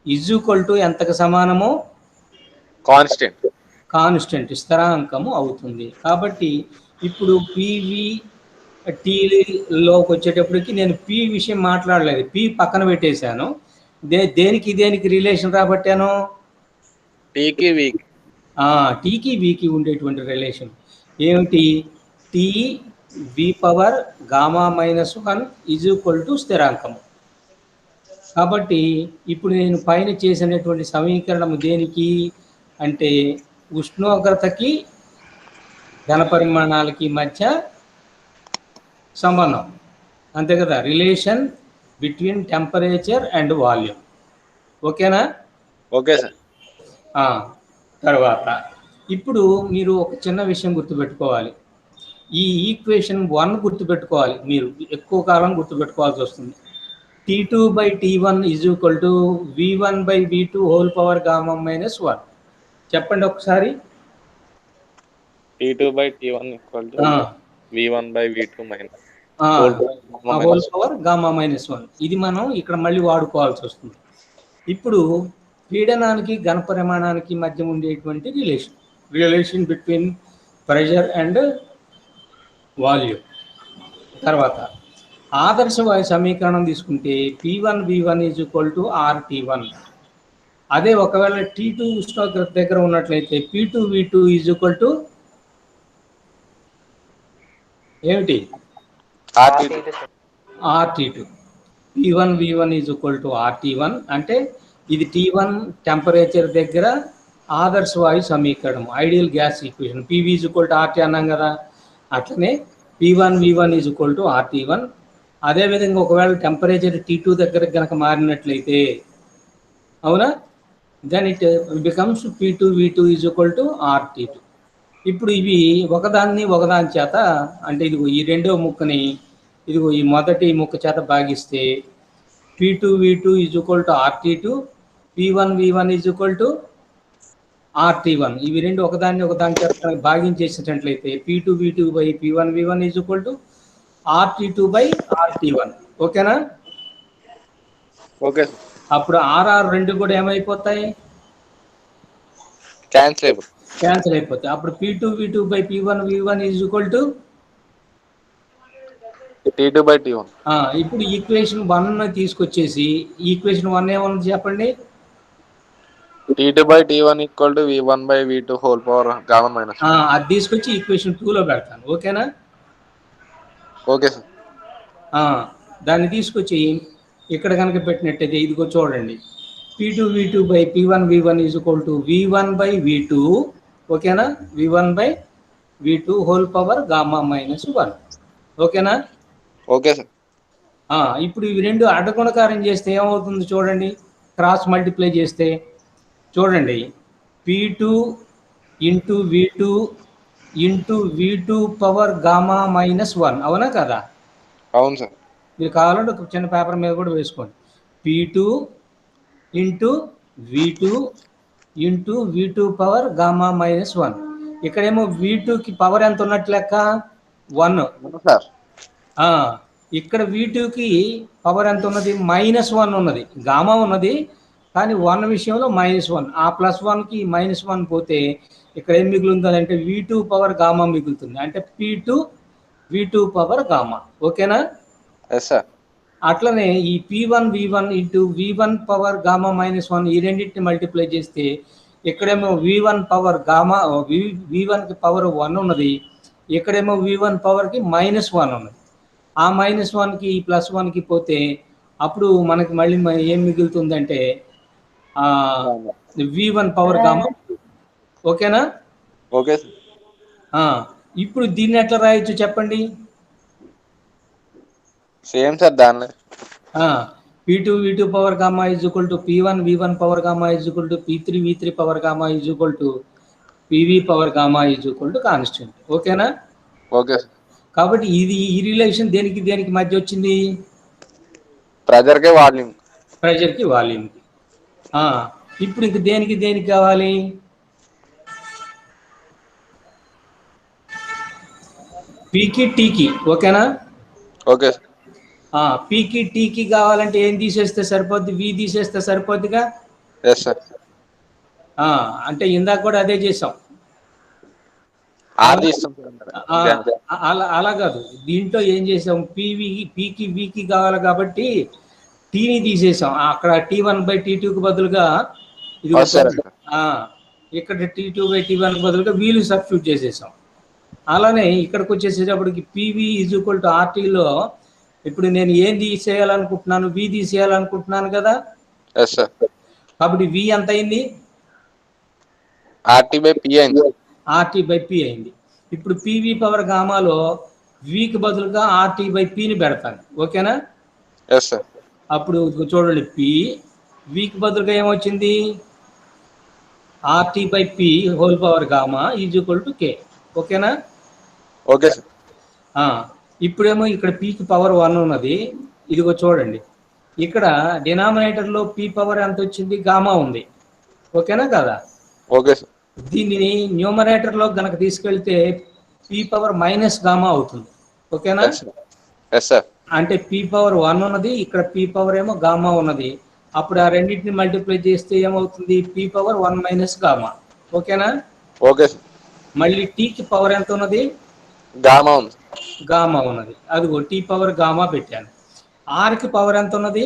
A: is equal to ఎంతకు సమానము? కాన్స్టెంట్, స్థిరాంకము అవుతుంది. కాబట్టి ఇప్పుడు పివి టీలోకి వచ్చేటప్పటికి నేను పి విషయం మాట్లాడలేదు, పి పక్కన పెట్టేశాను. దేనికి రిలేషన్ రాబట్టాను?
B: టీకి
A: వికి ఉండేటువంటి రిలేషన్ ఏమిటి? TV power gamma -1 is equal to స్థిరాంకము. కాబట్టి ఇప్పుడు నేను పైన చేసినటువంటి సమీకరణం దేనికి అంటే ఉష్ణోగ్రతకి ఘనపరిమాణాలకి మధ్య సంబంధం, అంతే కదా? Relation between temperature and volume. ఓకేనా?
B: Okay sir.
A: తర్వాత ఇప్పుడు మీరు ఒక చిన్న విషయం గుర్తుపెట్టుకోవాలి. ఈ ఈక్వేషన్ 1 గుర్తుపెట్టుకోవాలి, మీరు ఎక్కువ కాలం గుర్తుపెట్టుకోవాల్సి వస్తుంది. T2/T1 is equal to V1/V2 whole power gamma -1. చెప్పండి ఒకసారి.
B: T2/T1 equal to V1/V2
A: whole power gamma -1. ఇది మనం ఇక్కడ మళ్ళీ వాడుకోవాల్సి వస్తుంది. ఇప్పుడు పీడనానికి ఘనపరిమాణానికి మధ్య ఉండేటువంటి relation between pressure and volume. తర్వాత ఆదర్శ వాయు సమీకరణం తీసుకుంటే P1 V1 is equal to RT1. అదే ఒకవేళ T2 ఉష్ణోగ్రత దగ్గర ఉన్నట్లయితే P2 V2 is equal to ఏమిటి? RT2. P1 V1 is equal to RT1 అంటే ఇది T1 టెంపరేచర్ దగ్గర ఆదర్శ వాయు సమీకరణం, ideal gas equation. PV is equal to RT అన్నాం కదా. అట్లనే P1 V1 is equal to RT1. అదేవిధంగా ఒకవేళ టెంపరేచర్ T2 దగ్గర కనుక మారినట్లయితే, అవునా, then it becomes P2 V2 is equal to RT2. ఇప్పుడు ఇవి ఒకదాని చేత అంటే ఇదిగో ఈ రెండో ముక్కని ఇదిగో ఈ మొదటి ముక్క చేత భాగిస్తే P2 V2 is equal to RT2, P1 V1 is equal to RT1. ఇవి రెండు ఒకదాని చేత భాగించేసినట్లయితే P2 V2/P1 V1 is equal to RT2/RT1. ఓకేనా?
B: ఓకే.
A: అప్పుడు రెండు కూడా ఏమైపోతాయి? క్యాన్సిల్ అయిపోతాయి. అప్పుడు P2 V2/P1 V1 is equal to
B: T2/T1.
A: ఇప్పుడు ఈక్వేషన్ 1 తీసుకొచ్చేసి ఈక్వేషన్ 1 ఏమన్నా చెప్పండి?
B: T2/T1 equal to V1/V2 whole power gamma -1.
A: అది తీసుకొచ్చి ఈక్వేషన్ 2లో పెడతాను. ఓకేనా?
B: Okay sir.
A: దాన్ని తీసుకొచ్చి ఇక్కడ కనుక పెట్టినట్టయితే ఇదిగో చూడండి, P2 V2/P1 V1 is equal to V1/V2. ఓకేనా? V1/V2 whole power gamma -1. ఓకేనా?
B: Okay sir.
A: ఇప్పుడు ఇవి రెండు అడ్డగుణకారం చేస్తే ఏమవుతుంది చూడండి, క్రాస్ మల్టిప్లై చేస్తే చూడండి, P2 into V2 power gamma -1. అవునా కదా?
B: అవును సార్.
A: మీరు కావాలంటే ఒక చిన్న పేపర్ మీద కూడా వేసుకోండి. P2 into V2 power gamma -1. ఇక్కడేమో V2కి పవర్ ఎంత ఉన్నట్లు లెక్క? 1
B: సార్.
A: ఇక్కడ V2కి పవర్ ఎంత ఉన్నది? -1 ఉన్నది. గామా ఉన్నది కానీ 1 విషయంలో -1. ఆ +1కి -1 పోతే ఇక్కడ ఏం మిగులుతుంది అంటే V2 పవర్ గామా మిగులుతుంది. అంటే P2 V2 పవర్ గామా. ఓకేనా?
B: Yes sir.
A: అట్లనే ఈ P1 V1 into V1 power gamma -1 ఈ రెండింటిని మల్టిప్లై చేస్తే ఇక్కడేమో V1 పవర్ గామా V1కి పవర్ 1 ఉన్నది, ఇక్కడేమో V1 పవర్కి -1 ఉన్నది. ఆ -1కి ఈ +1కి పోతే అప్పుడు మనకి మళ్ళీ ఏం మిగులుతుందంటే V1 పవర్ గామా. ఓకేనా?
B: ఓకే.
A: ఇప్పుడు దీన్ని ఎట్లా రాయొచ్చు చెప్పండి?
B: సేమ్ సార్ దాన్ని.
A: P2 V2 power gamma is equal to P1 V1 power gamma is equal to P3 V3 power gamma is equal to PV power gamma is equal to constant. ఓకేనా?
B: Okay.
A: కాబట్టి ఇది ఈ relation దేనికి దేనికి మధ్య వచ్చింది?
B: ప్రెజర్కి volume.
A: ప్రెషర్కి వాల్యూమ్కి. ఇప్పుడు ఇంక దేనికి దేనికి కావాలి? పీకి టీకి. ఓకేనా?
B: ఓకే.
A: పీకి టీకి కావాలంటే ఏం తీసేస్తే సరిపోద్ది? వి తీసేస్తే సరిపోద్దిగా.
B: Yes sir.
A: అంటే ఇందాక కూడా అదే చేసాం. అలా కాదు, దీంట్లో ఏం చేసాం? పీకి వికి కావాలి కాబట్టి టీని తీసేసాం. అక్కడ T1/T2కి బదులుగా ఇది ఇక్కడ T2/T1 బదులుగా వీలు సబ్స్టిట్యూట్ చేసేసాం. అలానే ఇక్కడికి వచ్చేసేటప్పటికి పివి ఈజ్ ఈక్వల్ టు ఆర్టీలో ఇప్పుడు నేను ఏం తీసేయాలనుకుంటున్నాను? వి తీసేయాలనుకుంటున్నాను కదా. కాబట్టి వి ఎంత అయింది?
B: RT/P అయింది.
A: RT/P అయింది. ఇప్పుడు పివి పవర్ గామాలో వికి బదులుగా RT/Pని పెడతాను. ఓకేనా? అప్పుడు చూడండి, పి వికి బదులుగా ఏమొచ్చింది? RT/P whole power gamma is equal to K. ఓకేనా?
B: ఓకే.
A: ఇప్పుడేమో ఇక్కడ పీకి పవర్ 1 ఉన్నది. ఇదిగో చూడండి, ఇక్కడ డినామినేటర్లో పీ పవర్ ఎంత వచ్చింది? గామా ఉంది. ఓకేనా కదా?
B: ఓకే.
A: దీనిని న్యూమరేటర్లో గనక తీసుకెళ్తే పీ పవర్ మైనస్ గామా అవుతుంది. ఓకేనా? అంటే పీ పవర్ 1 ఉన్నది, ఇక్కడ పీ పవర్ ఏమో గామా ఉన్నది. అప్పుడు ఆ రెండింటిని మల్టిప్లై చేస్తే ఏమవుతుంది? P power 1 minus gamma. ఓకేనా?
B: ఓకే.
A: మళ్ళీ టీకి పవర్ ఎంత ఉన్నది?
B: గామా ఉంది.
A: గామా ఉన్నది. అదిగో టీ పవర్ గామా పెట్టాను. ఆర్కి పవర్ ఎంత ఉన్నది?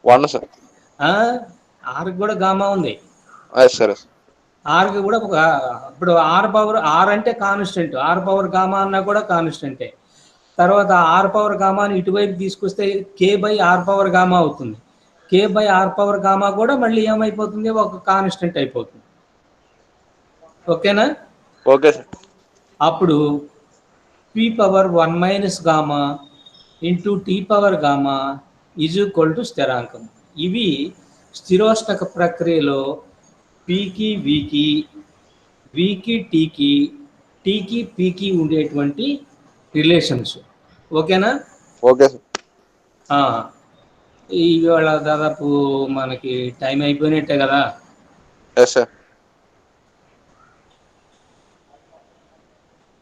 B: 1 సార్.
A: ఆర్కి కూడా గామా ఉంది. ఆర్కి కూడా ఇప్పుడు ఆర్ అంటే కాన్స్టెంట్, ఆర్ పవర్ గామా అన్నా కూడా కాన్స్టెంటే. తర్వాత ఆర్ పవర్ గామాని ఇటువైపు తీసుకొస్తే K/R పవర్ గామా అవుతుంది. K/R పవర్ గామా కూడా మళ్ళీ ఏమైపోతుంది? ఒక కాన్స్టెంట్ అయిపోతుంది. ఓకేనా?
B: Okay sir.
A: అప్పుడు P power 1 minus gamma into T power gamma is equal to స్థిరాంకం. ఇవి స్థిరోష్ణక ప్రక్రియలో పీకి వికి, వికి టీకి, టీకి పీకి ఉండేటువంటి రిలేషన్స్. ఓకేనా?
B: Okay sir.
A: ఇవాళ దాదాపు మనకి టైం అయిపోయినట్టే కదా.
B: Yes sir.